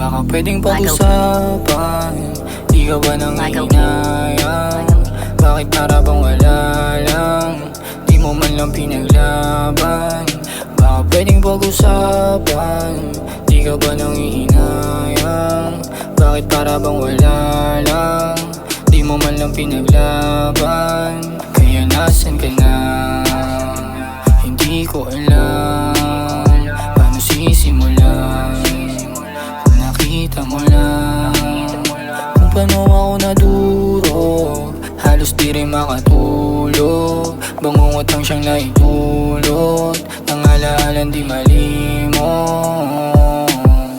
Baka pwedeng pag-usapan, di ka ba nang hinayang? Bakit para bang wala lang, di mo man lang pinaglaban? Baka pwedeng pag-usapan, di ka ba nang hinayang? Bakit para bang wala lang, di mo man lang pinaglaban? Kaya nasan ka na? Hindi ko alam paano sisimulan. Kung nakita mo lang kung paano ako nadurog, halos di rin makatulog. Bangungot lang siyang naitulot ng alaalan di malimot.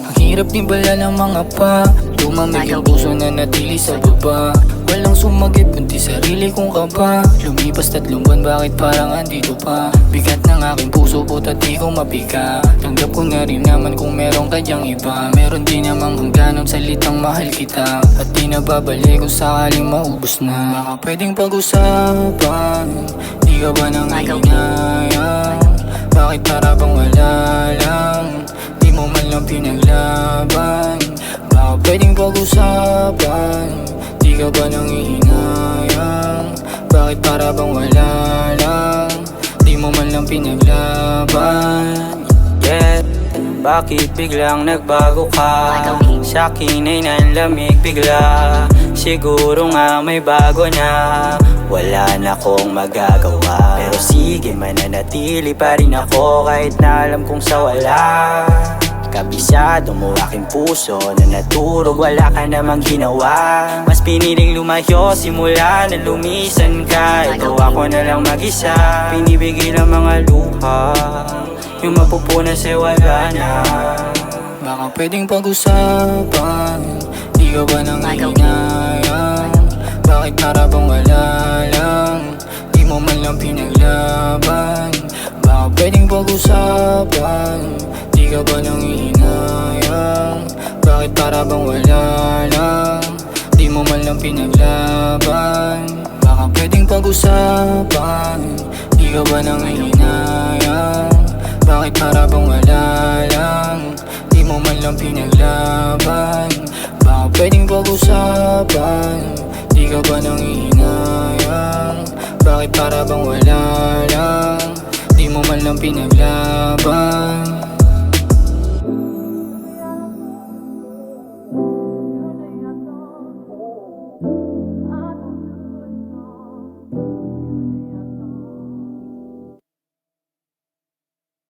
Ang hirap din pala ng mga pa, lumamig ang puso na natili sa baba. Walang sumagip kundi sarili kong kaba. Lumipas 3 buwan, bakit parang andito pa? Bigat ng aking puso po at di ko mabiga. Tanggap ko na rin naman kung meron ka dyang iba. Meron din namang hangganang salitang mahal kita, at di na babalik kung sakaling maubos na. Baka pwedeng pag-usapan, di ka ba nang hinayang? Bakit para bang wala lang, di mo man lang pinaglaban? Baka pwedeng pag-usapan, di ka ba nang hihinayang? Bakit para bang wala lang, di mo man lang pinaglaban? Yeah, bakit biglang nagbago ka? Sa'kin ay nanlamig bigla. Siguro nga may bago na, wala na akong magagawa. Pero sige, mananatili pa rin ako kahit na alam kong sa wala. Kabisado mo aking puso na naturog, wala ka namang ginawa. Mas piniling lumayo simula na lumisan ka. Ito ako na lang mag-isa, pinibigay ng mga luha, yung mapupunan sa'y wala na. Baka pwedeng pag-usapan, di ka ba nang hinayang? Bakit para bang wala lang, di mo man lang pinaglaban? Baka pwedeng pag-usapan, di ka ba nang hinayang? Bakit para bang wala lang, di mo man lang pinaglaban? Baka pwedeng pag-usapan, di ka ba nang hinayang? Bakit para bang wala lang, di mo man lang pinaglaban? Baka pwedeng pag-usapan, di ka ba nang hinayang? Bakit para bang wala lang, di mo man lang pinaglaban?